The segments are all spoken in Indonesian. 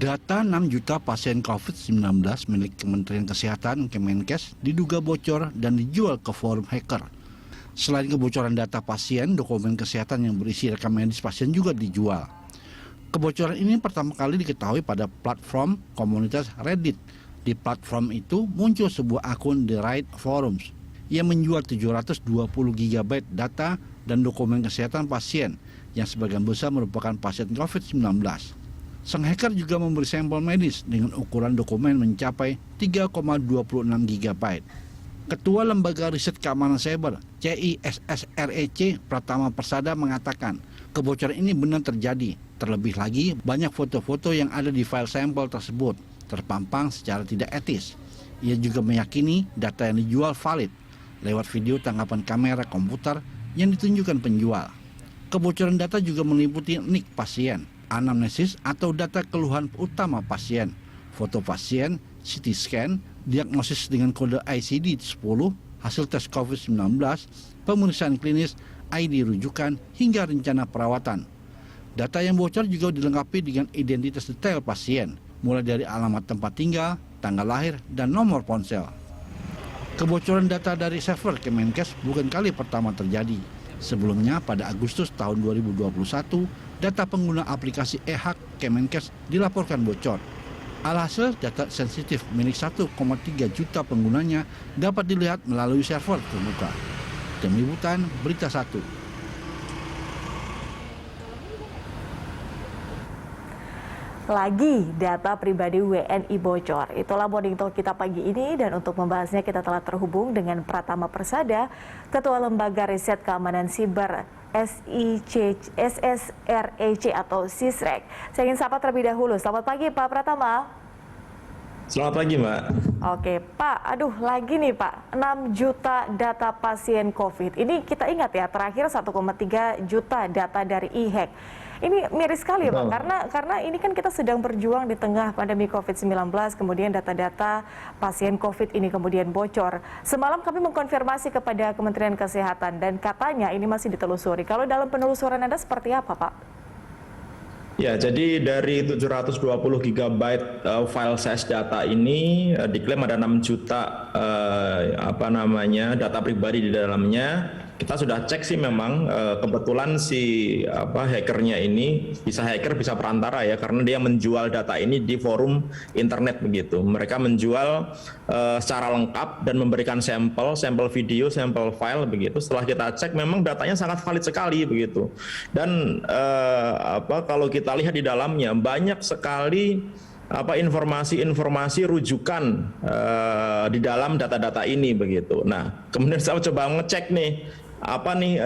Data 6 juta pasien COVID-19 milik Kementerian Kesehatan Kemenkes diduga bocor dan dijual ke forum hacker. Selain kebocoran data pasien, dokumen kesehatan yang berisi rekam medis pasien juga dijual. Kebocoran ini pertama kali diketahui pada platform komunitas Reddit. Di platform itu muncul sebuah akun The Right Forums yang menjual 720 GB data dan dokumen kesehatan pasien yang sebagian besar merupakan pasien COVID-19. Sang hacker juga memberi sampel medis dengan ukuran dokumen mencapai 3,26 GB. Ketua Lembaga Riset Keamanan Cyber CISSREC Pratama Persada mengatakan kebocoran ini benar terjadi. Terlebih lagi banyak foto-foto yang ada di file sampel tersebut terpampang secara tidak etis. Ia juga meyakini data yang dijual valid lewat video tangkapan kamera komputer yang ditunjukkan penjual. Kebocoran data juga meliputi nik pasien, anamnesis atau data keluhan utama pasien, foto pasien, CT scan, diagnosis dengan kode ICD-10, hasil tes COVID-19, pemeriksaan klinis, ID rujukan, hingga rencana perawatan. Data yang bocor juga dilengkapi dengan identitas detail pasien, mulai dari alamat tempat tinggal, tanggal lahir, dan nomor ponsel. Kebocoran data dari server Kemenkes bukan kali pertama terjadi. Sebelumnya pada Agustus tahun 2021, data pengguna aplikasi e-hak Kemenkes dilaporkan bocor. Alhasil data sensitif milik 1,3 juta penggunanya dapat dilihat melalui server terbuka. Tim Liputan Berita 1. Lagi data pribadi WNI bocor. Itulah Morning Talk kita pagi ini, dan untuk membahasnya kita telah terhubung dengan Pratama Persada, Ketua Lembaga Riset Keamanan Siber SSREC atau SISREC. Saya ingin sapa terlebih dahulu. Selamat pagi Pak Pratama. Selamat pagi Mbak. Oke Pak, lagi nih Pak, 6 juta data pasien COVID. Ini kita ingat ya, terakhir 1,3 juta data dari e-hack. Ini miris sekali Pak, karena ini kan kita sedang berjuang di tengah pandemi COVID-19, kemudian data-data pasien COVID ini kemudian bocor. Semalam kami mengkonfirmasi kepada Kementerian Kesehatan dan katanya ini masih ditelusuri. Kalau dalam penelusuran Anda seperti apa Pak? Ya, jadi dari 720 GB file size data ini diklaim ada 6 juta data pribadi di dalamnya. Kita sudah cek sih memang kebetulan si hackernya ini bisa perantara ya, karena dia menjual data ini di forum internet begitu. Mereka menjual secara lengkap dan memberikan sampel video, sampel file begitu. Setelah kita cek memang datanya sangat valid sekali begitu. Dan kalau kita lihat di dalamnya banyak sekali informasi rujukan di dalam data-data ini begitu. Nah, kemudian saya coba ngecek nih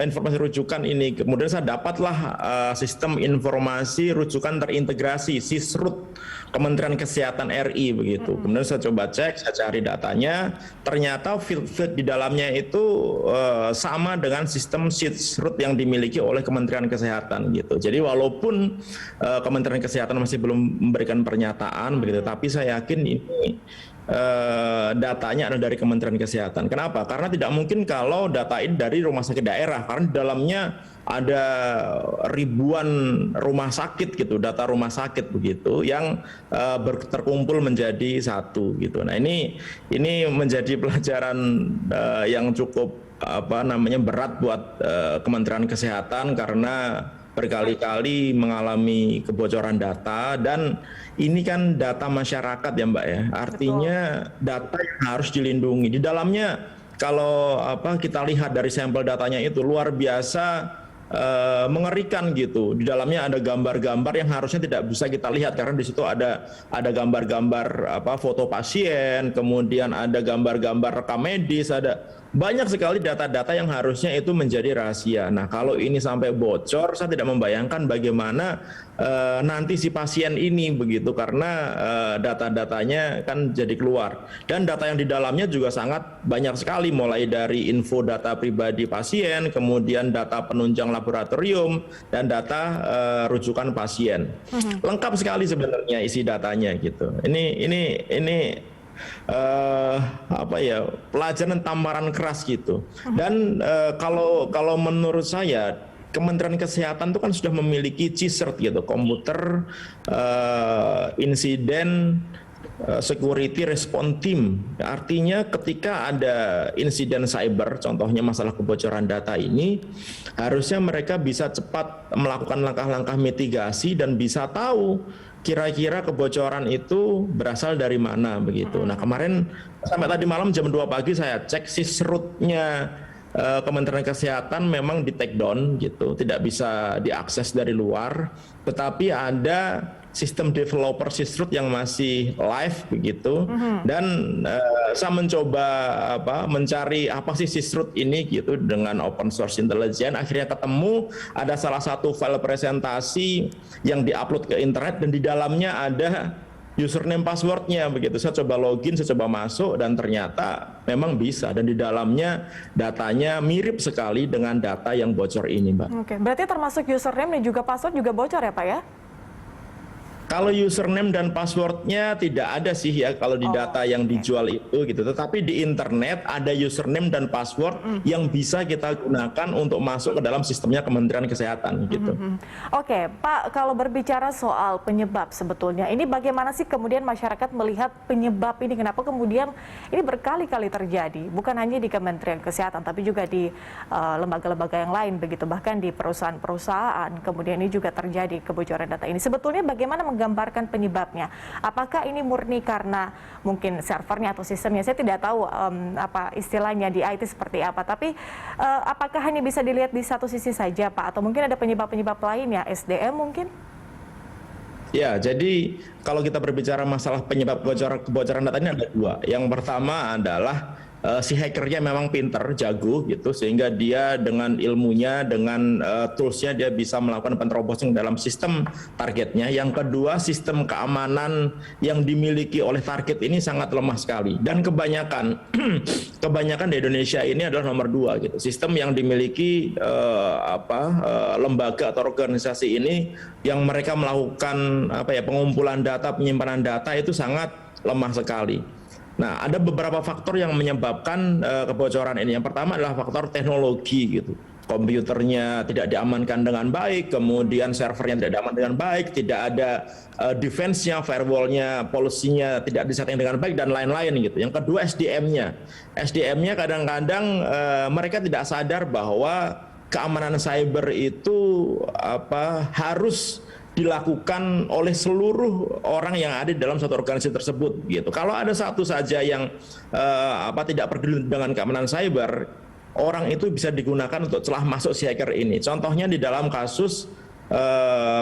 informasi rujukan ini. Kemudian saya dapatlah sistem informasi rujukan terintegrasi SISRUT Kementerian Kesehatan RI begitu. Kemudian saya coba cek, saya cari datanya, ternyata field di dalamnya itu sama dengan sistem SISRUT yang dimiliki oleh Kementerian Kesehatan gitu. Jadi walaupun Kementerian Kesehatan masih belum memberikan pernyataan begitu, tapi saya yakin ini datanya ada dari Kementerian Kesehatan. Kenapa? Karena tidak mungkin kalau data ini dari rumah sakit daerah, karena di dalamnya ada ribuan rumah sakit gitu, data rumah sakit begitu yang terkumpul menjadi satu gitu. Nah, ini menjadi pelajaran yang cukup berat buat Kementerian Kesehatan, karena berkali-kali mengalami kebocoran data, dan ini kan data masyarakat ya Mbak ya, artinya data yang harus dilindungi. Di dalamnya kalau kita lihat dari sampel datanya itu luar biasa mengerikan gitu. Di dalamnya ada gambar-gambar yang harusnya tidak bisa kita lihat, karena di situ ada gambar-gambar foto pasien, kemudian ada gambar-gambar rekam medis, ada banyak sekali data-data yang harusnya itu menjadi rahasia. Nah, kalau ini sampai bocor, saya tidak membayangkan bagaimana nanti si pasien ini begitu, karena data-datanya kan jadi keluar. Dan data yang di dalamnya juga sangat banyak sekali, mulai dari info data pribadi pasien, kemudian data penunjang laboratorium, dan data rujukan pasien. Lengkap sekali sebenarnya isi datanya gitu. Ini pelajaran tamparan keras gitu. Dan kalau menurut saya Kementerian Kesehatan itu kan sudah memiliki CSIRT gitu, komputer insiden security response team. Artinya ketika ada insiden cyber, contohnya masalah kebocoran data ini, harusnya mereka bisa cepat melakukan langkah-langkah mitigasi dan bisa tahu kira-kira kebocoran itu berasal dari mana begitu. Nah kemarin sampai tadi malam jam 2 pagi saya cek sysrut-nya Kementerian Kesehatan memang di take down gitu, tidak bisa diakses dari luar, tetapi ada sistem developer sysrut yang masih live begitu, dan saya mencoba mencari apa sih sysrut ini gitu dengan open source intelligence, akhirnya ketemu ada salah satu file presentasi yang diupload ke internet dan di dalamnya ada username passwordnya begitu. Saya coba login, saya coba masuk dan ternyata memang bisa, dan di dalamnya datanya mirip sekali dengan data yang bocor ini, Mbak. Oke, berarti termasuk username dan juga password juga bocor ya Pak ya? Kalau username dan passwordnya tidak ada sih ya kalau di data yang dijual itu gitu. Tetapi di internet ada username dan password yang bisa kita gunakan untuk masuk ke dalam sistemnya Kementerian Kesehatan gitu. Oke, Pak, kalau berbicara soal penyebab sebetulnya, ini bagaimana sih kemudian masyarakat melihat penyebab ini? Kenapa kemudian ini berkali-kali terjadi? Bukan hanya di Kementerian Kesehatan, tapi juga di lembaga-lembaga yang lain begitu. Bahkan di perusahaan-perusahaan, kemudian ini juga terjadi kebocoran data ini. Sebetulnya bagaimana menggambarkan penyebabnya? Apakah ini murni karena mungkin servernya atau sistemnya? Saya tidak tahu apa istilahnya di IT seperti apa. Tapi apakah hanya bisa dilihat di satu sisi saja, Pak? Atau mungkin ada penyebab-penyebab lain ya? SDM mungkin? Ya, jadi kalau kita berbicara masalah penyebab kebocoran data ini ada dua. Yang pertama adalah si hackernya memang pinter, jago gitu, sehingga dia dengan ilmunya, dengan toolsnya dia bisa melakukan penerobosan dalam sistem targetnya. Yang kedua, sistem keamanan yang dimiliki oleh target ini sangat lemah sekali. Dan kebanyakan di Indonesia ini adalah nomor 2 gitu. Sistem yang dimiliki lembaga atau organisasi ini yang mereka melakukan pengumpulan data, penyimpanan data itu sangat lemah sekali. Nah, ada beberapa faktor yang menyebabkan kebocoran ini. Yang pertama adalah faktor teknologi gitu. Komputernya tidak diamankan dengan baik, kemudian servernya tidak diamankan dengan baik, tidak ada defense-nya, firewall-nya, policy-nya tidak disetting dengan baik, dan lain-lain gitu. Yang kedua SDM-nya. SDM-nya kadang-kadang mereka tidak sadar bahwa keamanan cyber itu harus dilakukan oleh seluruh orang yang ada di dalam satu organisasi tersebut gitu. Kalau ada satu saja yang tidak peduli dengan keamanan cyber, orang itu bisa digunakan untuk celah masuk si hacker ini. Contohnya di dalam kasus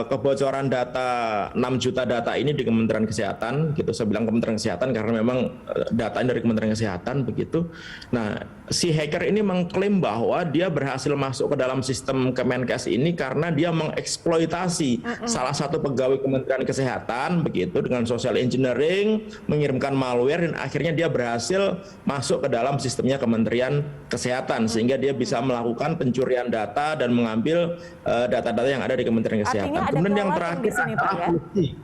kebocoran data 6 juta data ini di Kementerian Kesehatan gitu. Saya bilang Kementerian Kesehatan karena memang data ini dari Kementerian Kesehatan begitu. Nah, si hacker ini mengklaim bahwa dia berhasil masuk ke dalam sistem Kemenkes ini karena dia mengeksploitasi salah satu pegawai Kementerian Kesehatan begitu dengan social engineering, mengirimkan malware, dan akhirnya dia berhasil masuk ke dalam sistemnya Kementerian Kesehatan sehingga dia bisa melakukan pencurian data dan mengambil data-data yang ada di Kementerian Kesehatan. Kemudian yang terakhir adalah polisi.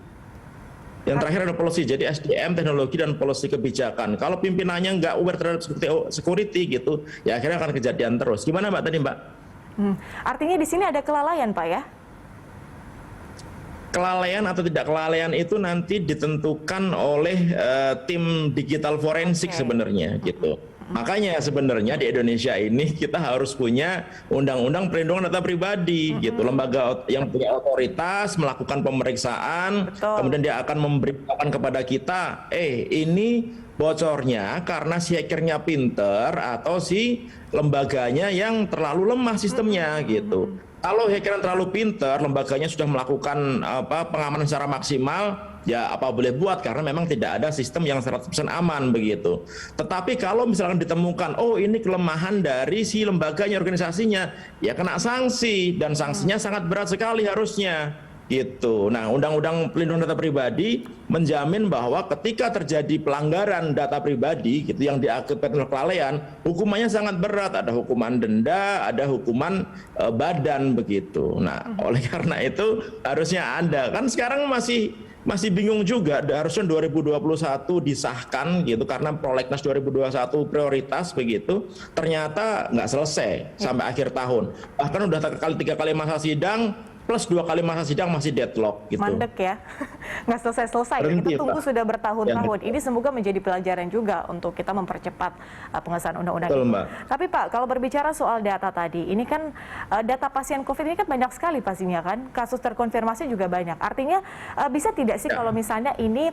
Yang terakhir ada polisi. Jadi SDM, teknologi, dan polisi kebijakan. Kalau pimpinannya nggak aware terhadap security gitu, ya akhirnya akan kejadian terus. Gimana Mbak tadi Mbak? Artinya di sini ada kelalaian Pak ya? Kelalaian atau tidak kelalaian itu nanti ditentukan oleh tim digital forensik sebenarnya gitu. Makanya sebenarnya di Indonesia ini kita harus punya undang-undang perlindungan data pribadi gitu. Lembaga yang punya otoritas melakukan pemeriksaan, kemudian dia akan memberitakan kepada kita, ini bocornya karena si hackernya pinter atau si lembaganya yang terlalu lemah sistemnya gitu. Kalau hackernya terlalu pinter, lembaganya sudah melakukan pengamanan secara maksimal, ya apa boleh buat karena memang tidak ada sistem yang 100% aman begitu. Tetapi kalau misalkan ditemukan, ini kelemahan dari si lembaganya, organisasinya, ya kena sanksi, dan sanksinya sangat berat sekali harusnya. Gitu. Nah, Undang-Undang Perlindungan Data Pribadi menjamin bahwa ketika terjadi pelanggaran data pribadi gitu yang diakibatkan oleh kelalaian, hukumannya sangat berat, ada hukuman denda, ada hukuman badan begitu. Nah, oleh karena itu harusnya ada. Kan sekarang masih masih bingung juga. Harusnya 2021 disahkan gitu karena prolegnas 2021 prioritas begitu. Ternyata nggak selesai sampai akhir tahun. Bahkan udah 3 kali masa sidang plus 2 kali masa sidang masih deadlock gitu. Mandek ya, nggak selesai-selesai. Kita tunggu sudah bertahun-tahun. Ini semoga menjadi pelajaran juga untuk kita mempercepat pengesahan undang-undang Betul, ini. Mbak. Tapi Pak, kalau berbicara soal data tadi, ini kan data pasien COVID ini kan banyak sekali pastinya kan, kasus terkonfirmasi juga banyak. Artinya bisa tidak sih kalau misalnya ini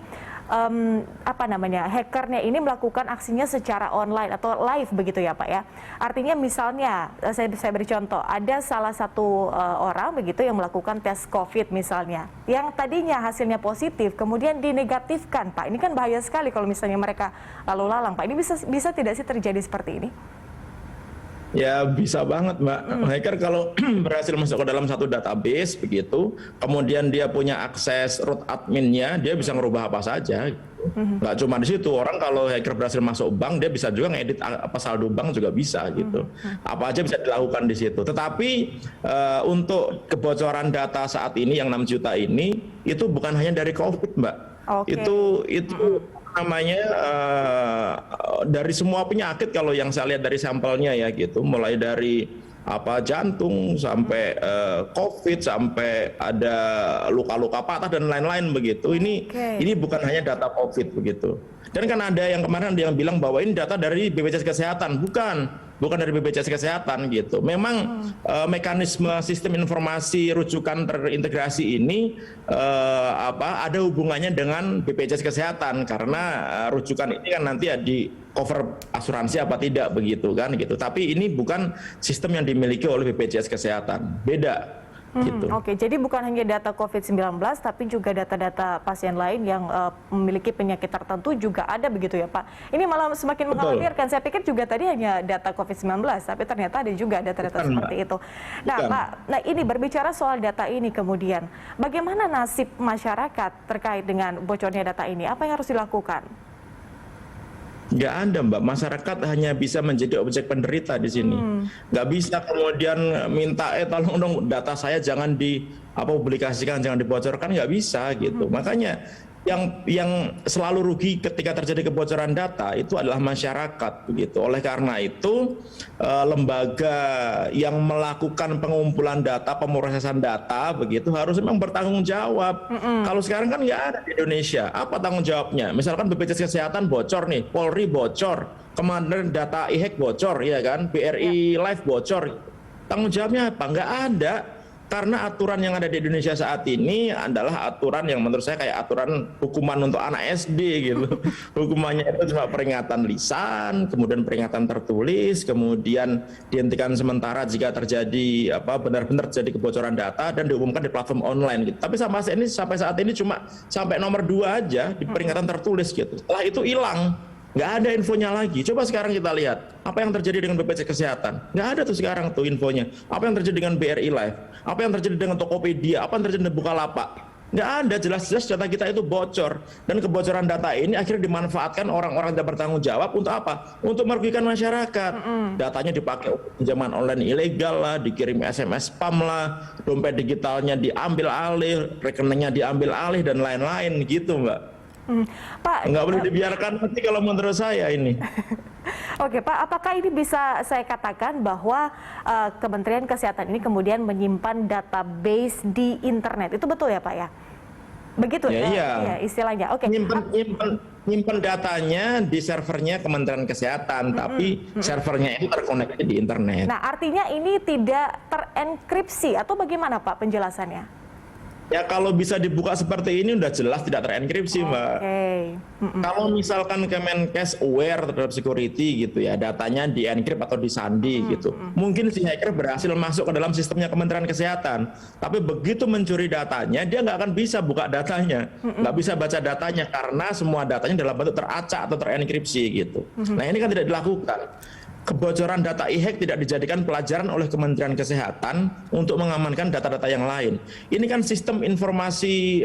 hackernya ini melakukan aksinya secara online atau live begitu ya Pak ya? Artinya misalnya, saya beri contoh, ada salah satu orang begitu yang melakukan tes COVID misalnya, yang tadinya hasilnya positif, kemudian dinegatifkan, Pak. Ini kan bahaya sekali kalau misalnya mereka lalu lalang, Pak. Ini bisa tidak sih terjadi seperti ini? Ya bisa banget Mbak. Hacker kalau berhasil masuk ke dalam satu database begitu, kemudian dia punya akses root adminnya, dia bisa ngerubah apa saja. Nggak cuma di situ, orang kalau hacker berhasil masuk bank, dia bisa juga ngedit apa saldo bank juga bisa gitu. Apa aja bisa dilakukan di situ. Tetapi untuk kebocoran data saat ini yang 6 juta ini, itu bukan hanya dari COVID Mbak. Okay. Itu namanya dari semua penyakit kalau yang saya lihat dari sampelnya ya gitu, mulai dari jantung sampai COVID sampai ada luka-luka patah dan lain-lain begitu. Ini bukan hanya data COVID begitu. Dan kan ada yang kemarin dia bilang bahwa ini data dari BPJS Kesehatan, bukan dari BPJS Kesehatan gitu. Memang mekanisme sistem informasi rujukan terintegrasi ini ada hubungannya dengan BPJS Kesehatan karena rujukan ini kan nanti ya di cover asuransi apa tidak begitu kan gitu. Tapi ini bukan sistem yang dimiliki oleh BPJS Kesehatan, beda. Gitu. Oke, jadi bukan hanya data COVID-19, tapi juga data-data pasien lain yang memiliki penyakit tertentu juga ada begitu ya Pak? Ini malah semakin mengkhawatirkan. Saya pikir juga tadi hanya data COVID-19, tapi ternyata ada juga data-data seperti itu. Nah Pak, ini berbicara soal data ini kemudian, bagaimana nasib masyarakat terkait dengan bocornya data ini? Apa yang harus dilakukan? Nggak ada Mbak, masyarakat hanya bisa menjadi objek penderita di sini. Nggak bisa kemudian minta tolong dong data saya jangan dipublikasikan, jangan dibocorkan, nggak bisa gitu. Makanya yang selalu rugi ketika terjadi kebocoran data itu adalah masyarakat begitu. Oleh karena itu lembaga yang melakukan pengumpulan data, pemrosesan data begitu harus memang bertanggung jawab. Kalau sekarang kan nggak ada di Indonesia. Apa tanggung jawabnya? Misalkan BPJS Kesehatan bocor nih, Polri bocor, kemarin data IHEC bocor, ya kan, BRI Live bocor. Tanggung jawabnya apa? Nggak ada. Karena aturan yang ada di Indonesia saat ini adalah aturan yang menurut saya kayak aturan hukuman untuk anak SD gitu. Hukumannya itu cuma peringatan lisan, kemudian peringatan tertulis, kemudian dihentikan sementara jika terjadi benar-benar terjadi kebocoran data dan diumumkan di platform online gitu. Tapi sampai saat ini cuma sampai nomor 2 aja di peringatan tertulis gitu. Setelah itu hilang. Nggak ada infonya lagi. Coba sekarang kita lihat apa yang terjadi dengan BPJS Kesehatan. Nggak ada tuh sekarang tuh infonya. Apa yang terjadi dengan BRI Live? Apa yang terjadi dengan Tokopedia? Apa yang terjadi dengan Bukalapak? Nggak ada, jelas-jelas data kita itu bocor. Dan kebocoran data ini akhirnya dimanfaatkan orang-orang yang bertanggung jawab untuk apa? Untuk merugikan masyarakat. Datanya dipakai untuk pinjaman online ilegal lah, dikirim SMS spam lah, dompet digitalnya diambil alih, rekeningnya diambil alih, dan lain-lain gitu Mbak. Pak, nggak boleh dibiarkan nanti kalau menurut saya ini. Oke Pak, apakah ini bisa saya katakan bahwa Kementerian Kesehatan ini kemudian menyimpan database di internet? Itu betul ya Pak ya? Begitu ya? Iya, istilahnya. Oke. Nyimpen datanya di servernya Kementerian Kesehatan, tapi servernya itu terkoneksi di internet. Nah, artinya ini tidak terenkripsi atau bagaimana Pak penjelasannya? Ya kalau bisa dibuka seperti ini udah jelas tidak terenkripsi Mbak. Kalau misalkan Kemenkes aware terhadap security gitu ya, datanya di-encrypt atau disandi gitu. Mungkin si hacker berhasil masuk ke dalam sistemnya Kementerian Kesehatan. Tapi begitu mencuri datanya, dia nggak akan bisa buka datanya. Nggak bisa baca datanya karena semua datanya dalam bentuk teracak atau terenkripsi gitu. Nah ini kan tidak dilakukan. Kebocoran data IHEC tidak dijadikan pelajaran oleh Kementerian Kesehatan untuk mengamankan data-data yang lain. Ini kan sistem informasi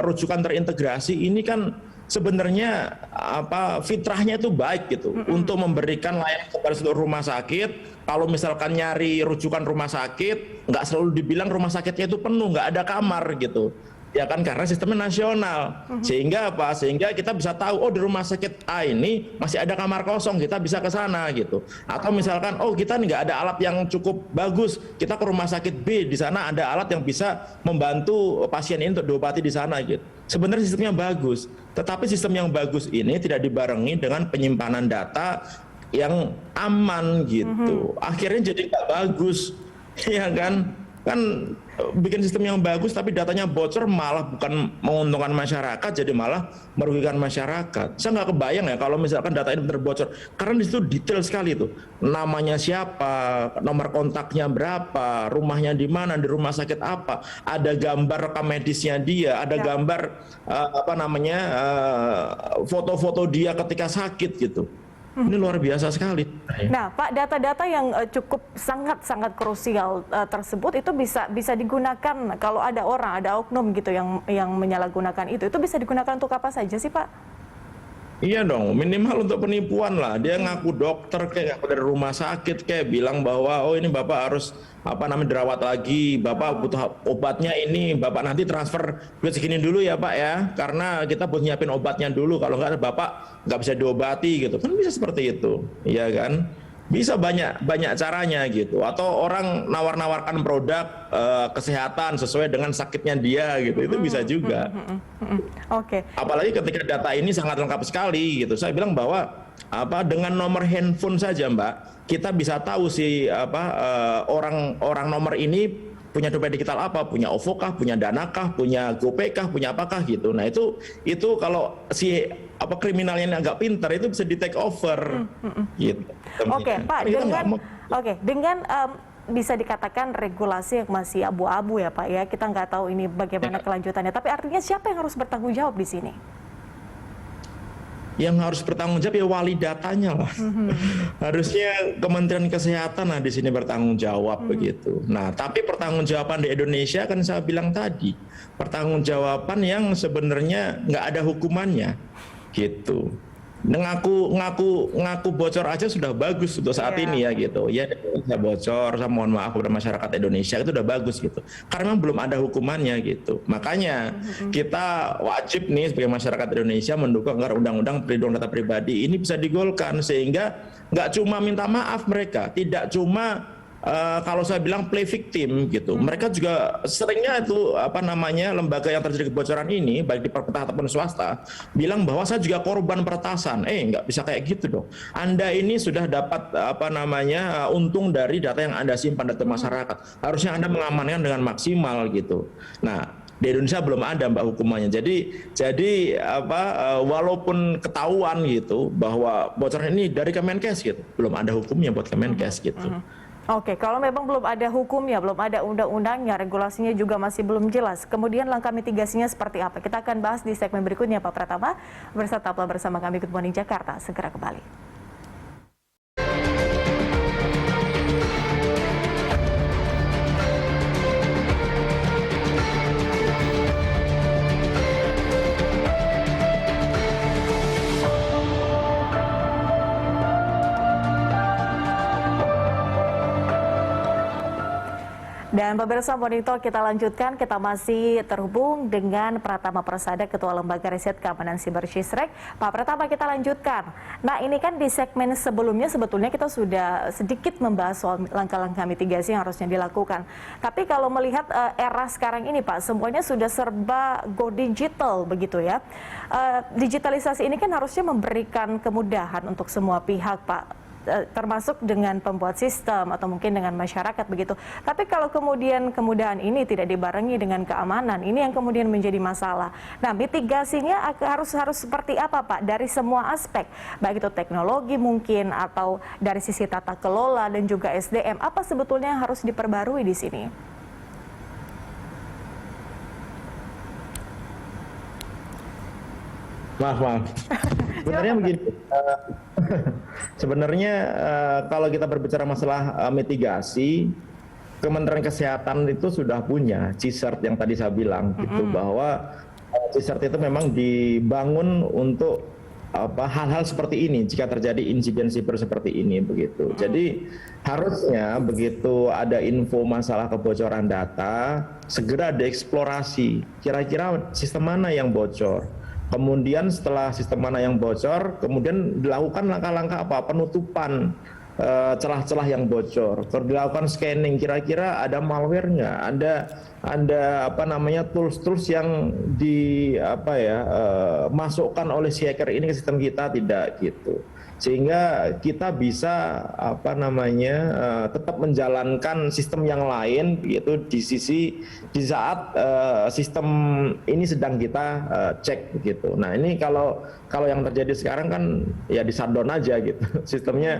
rujukan terintegrasi ini kan sebenarnya fitrahnya itu baik gitu untuk memberikan layanan kepada seluruh rumah sakit. Kalau misalkan nyari rujukan rumah sakit, nggak selalu dibilang rumah sakitnya itu penuh, nggak ada kamar gitu. Ya kan, karena sistemnya nasional. Sehingga apa? Sehingga kita bisa tahu, oh di rumah sakit A ini masih ada kamar kosong, kita bisa ke sana gitu. Atau misalkan, oh kita nggak ada alat yang cukup bagus, kita ke rumah sakit B, di sana ada alat yang bisa membantu pasien ini untuk diobati di sana gitu. Sebenarnya sistemnya bagus, tetapi sistem yang bagus ini tidak dibarengi dengan penyimpanan data yang aman gitu. Akhirnya jadi nggak bagus, ya kan? Kan bikin sistem yang bagus tapi datanya bocor, malah bukan menguntungkan masyarakat, jadi malah merugikan masyarakat. Saya nggak kebayang ya kalau misalkan data ini benar bocor, karena di situ detail sekali tuh, namanya siapa, nomor kontaknya berapa, rumahnya di mana, di rumah sakit apa, ada gambar rekam medisnya dia, ada gambar foto-foto dia ketika sakit gitu. Ini luar biasa sekali. Nah, Pak, data-data yang cukup sangat-sangat krusial tersebut itu bisa digunakan kalau ada orang, ada oknum gitu yang menyalahgunakan itu bisa digunakan untuk apa saja sih, Pak? Iya dong, minimal untuk penipuan lah. Dia ngaku dokter kayak, ngaku dari rumah sakit kayak, bilang bahwa oh ini Bapak harus dirawat lagi, Bapak butuh obatnya ini, Bapak nanti transfer duit segini dulu ya Pak ya, karena kita butuh nyiapin obatnya dulu, kalau nggak Bapak nggak bisa diobati gitu. Kan bisa seperti itu, iya kan? Bisa banyak caranya gitu. Atau orang nawar-nawarkan produk kesehatan sesuai dengan sakitnya dia gitu, itu bisa juga. Oke. Apalagi ketika data ini sangat lengkap sekali gitu. Saya bilang bahwa dengan nomor handphone saja Mbak, kita bisa tahu sih orang nomor ini punya dompet digital apa, punya OVO kah, punya Dana kah, punya GoPay kah, punya apakah gitu. Nah itu kalau si kriminalnya ini agak pintar, itu bisa di take over gitu. Oke, Pak, dengan bisa dikatakan regulasi yang masih abu-abu ya Pak ya, kita nggak tahu ini bagaimana kelanjutannya, tapi artinya siapa yang harus bertanggung jawab di sini? Yang harus bertanggung jawab ya wali datanya lah. Harusnya Kementerian Kesehatan lah di sini bertanggung jawab begitu. Nah, tapi pertanggungjawaban di Indonesia kan saya bilang tadi, pertanggungjawaban yang sebenarnya nggak ada hukumannya gitu. Ngaku bocor aja sudah bagus untuk saat ini ya gitu. Ya saya bocor, saya mohon maaf kepada masyarakat Indonesia, itu udah bagus gitu. Karena memang belum ada hukumannya gitu. Makanya kita wajib nih sebagai masyarakat Indonesia mendukung agar undang-undang perlindungan data pribadi ini bisa digolkan, sehingga nggak cuma minta maaf mereka, tidak cuma kalau saya bilang play victim gitu. Mereka juga seringnya itu lembaga yang terjadi kebocoran ini baik di pemerintah ataupun swasta bilang bahwa saya juga korban peretasan. Nggak bisa kayak gitu dong. Anda ini sudah dapat untung dari data yang Anda simpan data masyarakat. Harusnya Anda mengamankan dengan maksimal gitu. Nah, di Indonesia belum ada Mbak hukumannya. Jadi walaupun ketahuan gitu bahwa bocoran ini dari Kemenkes gitu, belum ada hukumnya buat Kemenkes gitu. Oke, kalau memang belum ada hukumnya, belum ada undang-undangnya, regulasinya juga masih belum jelas, kemudian langkah mitigasinya seperti apa? Kita akan bahas di segmen berikutnya Pak Pratama. Tetaplah bersama kami Good Morning Jakarta, segera kembali. Dan pemirsa Morning Talk kita lanjutkan, kita masih terhubung dengan Pratama Persada, Ketua Lembaga Riset Keamanan Siber Sysrek. Pak Pratama, kita lanjutkan. Nah, ini kan di segmen sebelumnya sebetulnya kita sudah sedikit membahas soal langkah-langkah mitigasi yang harusnya dilakukan. Tapi kalau melihat era sekarang ini Pak, semuanya sudah serba go digital begitu ya. Digitalisasi ini kan harusnya memberikan kemudahan untuk semua pihak Pak, termasuk dengan pembuat sistem atau mungkin dengan masyarakat begitu. Tapi kalau kemudian kemudahan ini tidak dibarengi dengan keamanan, ini yang kemudian menjadi masalah. Nah, mitigasinya harus seperti apa Pak? Dari semua aspek, baik itu teknologi mungkin atau dari sisi tata kelola dan juga SDM, apa sebetulnya yang harus diperbarui di sini? Maaf. Sebenarnya begini. Sebenarnya kalau kita berbicara masalah mitigasi, Kementerian Kesehatan itu sudah punya CSIRT yang tadi saya bilang gitu, bahwa CSIRT itu memang dibangun untuk hal-hal seperti ini jika terjadi insiden siber seperti ini begitu. Jadi harusnya begitu ada info masalah kebocoran data segera dieksplorasi kira-kira sistem mana yang bocor. Kemudian setelah sistem mana yang bocor, kemudian dilakukan langkah-langkah penutupan celah-celah yang bocor, dilakukan scanning, kira-kira ada malware nggak, ada tools-tools yang masukkan oleh si hacker ini ke sistem kita tidak gitu, sehingga kita bisa tetap menjalankan sistem yang lain gitu di saat sistem ini sedang kita cek gitu. Nah ini kalau yang terjadi sekarang kan ya di shutdown aja gitu sistemnya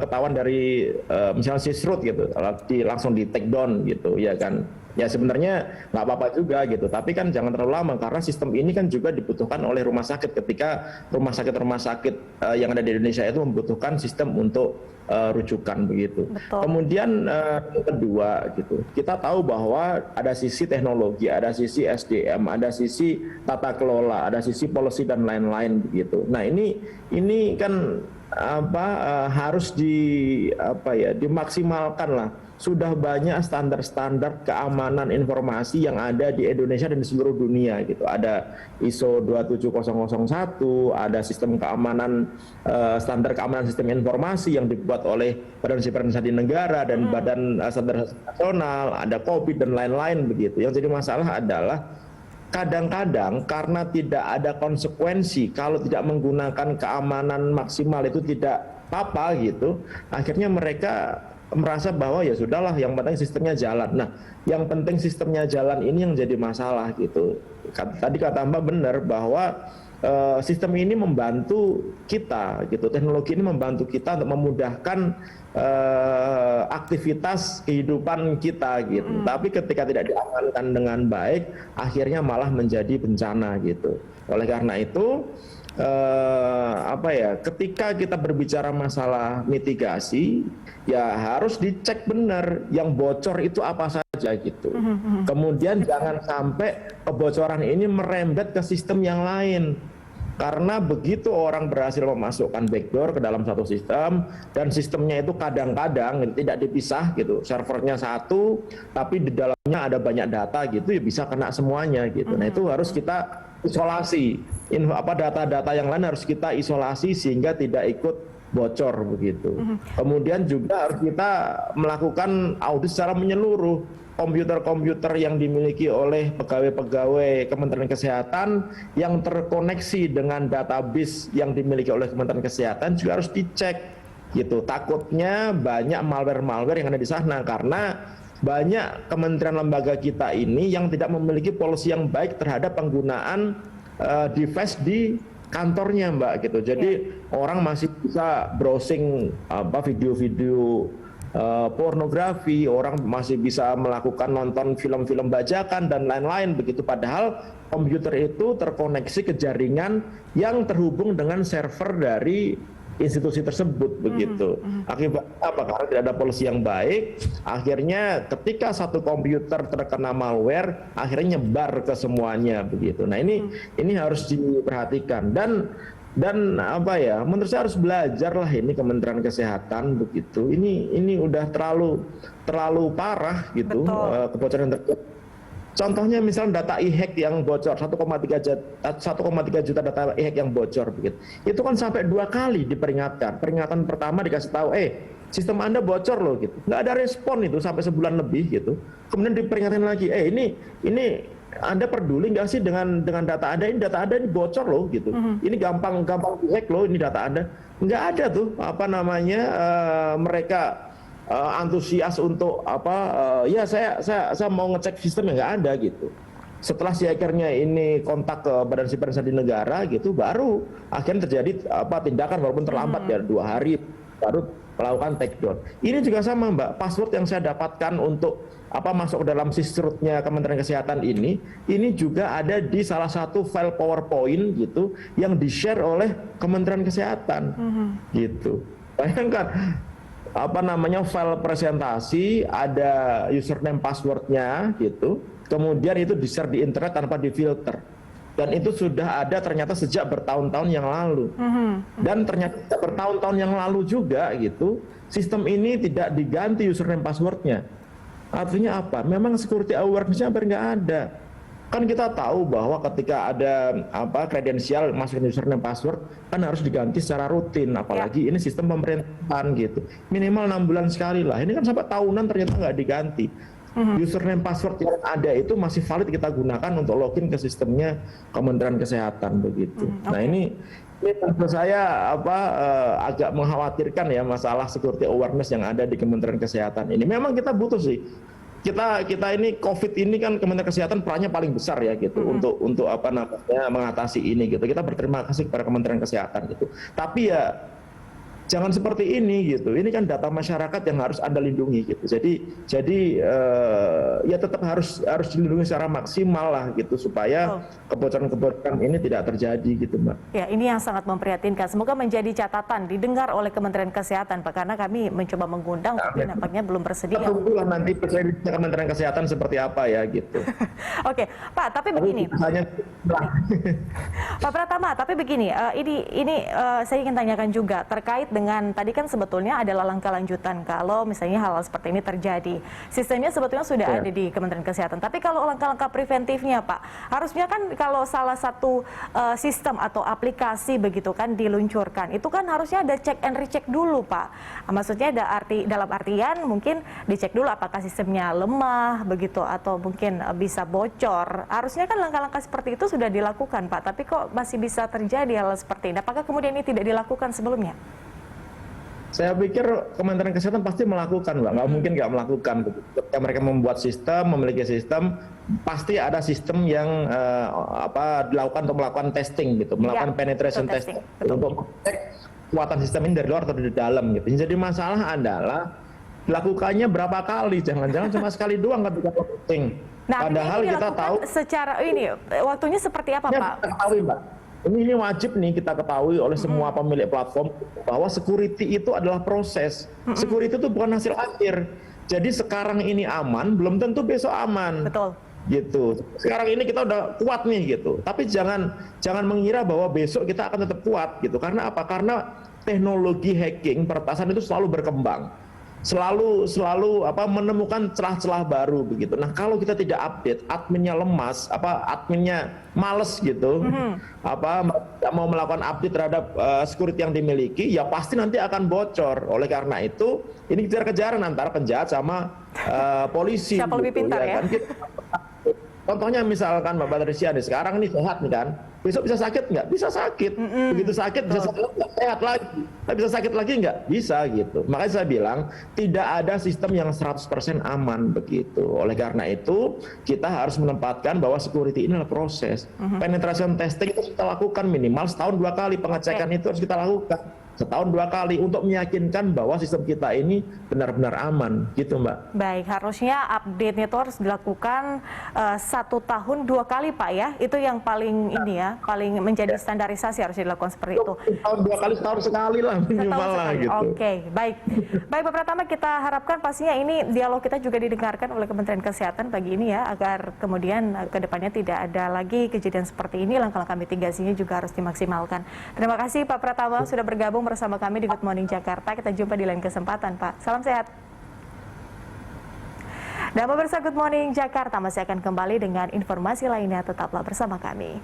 ketahuan dari misalnya sysroot gitu, langsung di take down gitu ya kan. Ya sebenarnya nggak apa-apa juga gitu, tapi kan jangan terlalu lama karena sistem ini kan juga dibutuhkan oleh rumah sakit ketika rumah sakit yang ada di Indonesia itu membutuhkan sistem untuk rujukan begitu. Betul. Kemudian yang kedua gitu, kita tahu bahwa ada sisi teknologi, ada sisi SDM, ada sisi tata kelola, ada sisi policy dan lain-lain begitu. Nah ini kan harus dimaksimalkan lah. Sudah banyak standar-standar keamanan informasi yang ada di Indonesia dan di seluruh dunia gitu. Ada ISO 27001, ada sistem keamanan standar keamanan sistem informasi yang dibuat oleh Badan Siber Sandi Negara dan Badan Standar Nasional, ada COVID dan lain-lain begitu. Yang jadi masalah adalah kadang-kadang karena tidak ada konsekuensi kalau tidak menggunakan keamanan maksimal itu tidak apa-apa gitu, akhirnya mereka merasa bahwa ya sudahlah yang penting sistemnya jalan. Nah yang penting sistemnya jalan ini yang jadi masalah gitu. Tadi kata Mbak benar bahwa sistem ini membantu kita gitu, teknologi ini membantu kita untuk memudahkan aktivitas kehidupan kita gitu. Tapi ketika tidak diamankan dengan baik, akhirnya malah menjadi bencana gitu. Oleh karena itu ketika kita berbicara masalah mitigasi, ya harus dicek benar yang bocor itu apa saja gitu. Kemudian jangan sampai kebocoran ini merembet ke sistem yang lain. Karena begitu orang berhasil memasukkan backdoor ke dalam satu sistem dan sistemnya itu kadang-kadang tidak dipisah gitu, servernya satu tapi di dalamnya ada banyak data gitu, ya bisa kena semuanya gitu. Nah itu harus kita isolasi, data-data yang lain harus kita isolasi sehingga tidak ikut bocor begitu. Kemudian juga harus kita melakukan audit secara menyeluruh komputer-komputer yang dimiliki oleh pegawai-pegawai Kementerian Kesehatan yang terkoneksi dengan database yang dimiliki oleh Kementerian Kesehatan juga harus dicek gitu. Takutnya banyak malware-malware yang ada di sana karena banyak kementerian lembaga kita ini yang tidak memiliki policy yang baik terhadap penggunaan device di kantornya Mbak gitu. Jadi orang masih bisa browsing video-video pornografi, orang masih bisa melakukan nonton film-film bajakan dan lain-lain begitu, padahal komputer itu terkoneksi ke jaringan yang terhubung dengan server dari institusi tersebut begitu. Akibatnya apa? Karena tidak ada policy yang baik, akhirnya ketika satu komputer terkena malware, akhirnya nyebar ke semuanya begitu. Nah ini harus diperhatikan dan menurut saya harus belajar lah ini Kementerian Kesehatan begitu. Ini udah terlalu parah gitu kebocoran yang terjadi. Contohnya misalnya data e-hack yang bocor 1,3 juta data e-hack yang bocor begitu. Itu kan sampai 2 kali diperingatkan. Peringatan pertama dikasih tahu, sistem Anda bocor loh gitu. Nggak ada respon itu sampai sebulan lebih gitu. Kemudian diperingatkan lagi, ini Anda peduli nggak sih dengan data Anda? Ini data Anda ini bocor loh gitu. Ini gampang di-hack loh ini data Anda. Nggak ada tuh mereka antusias untuk saya mau ngecek sistemnya, nggak ada gitu. Setelah si hackernya ini kontak ke Badan Siber Sandi Negara gitu, baru akhirnya terjadi tindakan walaupun terlambat ya 2 hari baru melakukan takedown. Ini juga sama Mbak, password yang saya dapatkan untuk masuk ke dalam sysrootnya Kementerian Kesehatan ini juga ada di salah satu file PowerPoint gitu yang di-share oleh Kementerian Kesehatan gitu. Bayangkan file presentasi ada username passwordnya gitu, kemudian itu di-share di internet tanpa difilter. Dan itu sudah ada ternyata sejak bertahun-tahun yang lalu. Dan ternyata bertahun-tahun yang lalu juga gitu, sistem ini tidak diganti username passwordnya. Artinya apa? Memang security awareness-nya hampir nggak ada. Kan kita tahu bahwa ketika ada kredensial masukin username password kan harus diganti secara rutin, apalagi ini sistem pemerintahan gitu. Minimal 6 bulan sekali lah. Ini kan sampai tahunan ternyata nggak diganti. Username password yang ada itu masih valid kita gunakan untuk login ke sistemnya Kementerian Kesehatan begitu. Nah ini menurut saya agak mengkhawatirkan ya masalah security awareness yang ada di Kementerian Kesehatan ini. Memang kita butuh sih. Kita ini COVID ini kan Kementerian Kesehatan perannya paling besar ya gitu untuk mengatasi ini gitu. Kita berterima kasih kepada Kementerian Kesehatan gitu. Tapi ya jangan seperti ini gitu. Ini kan data masyarakat yang harus Anda lindungi gitu. Jadi ya tetap harus dilindungi secara maksimal lah gitu supaya kebocoran-kebocoran ini tidak terjadi gitu, Mbak. Ya, ini yang sangat memprihatinkan. Semoga menjadi catatan didengar oleh Kementerian Kesehatan, Pak, karena kami mencoba mengundang tapi nampaknya belum bersedia. Tunggulah nanti presiden Kementerian Kesehatan seperti apa ya gitu. Oke, Pak, tapi begini. Pak Pratama, tapi begini, ini saya ingin tanyakan juga terkait dengan tadi kan sebetulnya adalah langkah lanjutan kalau misalnya hal seperti ini terjadi. Sistemnya sebetulnya sudah ada di Kementerian Kesehatan. Tapi kalau langkah-langkah preventifnya, Pak, harusnya kan kalau salah satu sistem atau aplikasi begitu kan diluncurkan, itu kan harusnya ada check and recheck dulu, Pak. Maksudnya dalam artian mungkin dicek dulu apakah sistemnya lemah begitu atau mungkin bisa bocor. Harusnya kan langkah-langkah seperti itu sudah dilakukan, Pak. Tapi kok masih bisa terjadi hal seperti ini? Apakah kemudian ini tidak dilakukan sebelumnya? Saya pikir Kementerian Kesehatan pasti melakukan, Mbak. Nggak mungkin nggak melakukan. Ketika mereka membuat sistem, memiliki sistem, pasti ada sistem yang dilakukan untuk melakukan testing gitu, melakukan penetration testing untuk mengecek kekuatan sistem ini dari luar atau dari dalam gitu. Jadi masalah adalah dilakukannya berapa kali, jangan-jangan cuma sekali doang ketika testing. Nah, padahal kita tahu secara ini waktunya seperti apa, Pak? Kita ketahui, Mbak. Ini wajib nih kita ketahui oleh semua pemilik platform bahwa security itu adalah proses. Security itu bukan hasil akhir. Jadi sekarang ini aman, belum tentu besok aman. Betul. Gitu. Sekarang ini kita udah kuat nih gitu. Tapi jangan mengira bahwa besok kita akan tetap kuat gitu. Karena apa? Karena teknologi hacking peretasan itu selalu berkembang. Selalu menemukan celah-celah baru begitu. Nah, kalau kita tidak update, adminnya lemas, adminnya males gitu, tidak mau melakukan update terhadap security yang dimiliki, ya pasti nanti akan bocor. Oleh karena itu, ini kejar-kejaran antara penjahat sama polisi. Siapa lebih pintar ya? Kan? Contohnya misalkan Mbak Patricia nih, sekarang ini sehat nih kan, besok bisa sakit nggak? Bisa sakit. Begitu sakit bisa sakit nggak? Sehat lagi. Tapi bisa sakit lagi nggak? Bisa gitu. Makanya saya bilang tidak ada sistem yang 100% aman begitu. Oleh karena itu kita harus menempatkan bahwa security ini adalah proses. Penetration testing itu kita lakukan minimal setahun 2 kali, pengecekan itu harus kita lakukan setahun 2 kali untuk meyakinkan bahwa sistem kita ini benar-benar aman gitu, Mbak. Baik, harusnya update-nya itu harus dilakukan 1 tahun 2 kali, Pak ya. Itu yang paling ini ya, paling menjadi standarisasi harus dilakukan seperti itu. Setahun 2 kali, setahun sekali lah minimal lah gitu. Oke, baik. Baik, Pak Pratama, kita harapkan pastinya ini dialog kita juga didengarkan oleh Kementerian Kesehatan pagi ini ya, agar kemudian ke depannya tidak ada lagi kejadian seperti ini. Langkah-langkah mitigasinya juga harus dimaksimalkan. Terima kasih Pak Pratama sudah bergabung bersama kami di Good Morning Jakarta. Kita jumpa di lain kesempatan, Pak. Salam sehat. Dan pemirsa Good Morning Jakarta masih akan kembali dengan informasi lainnya. Tetaplah bersama kami.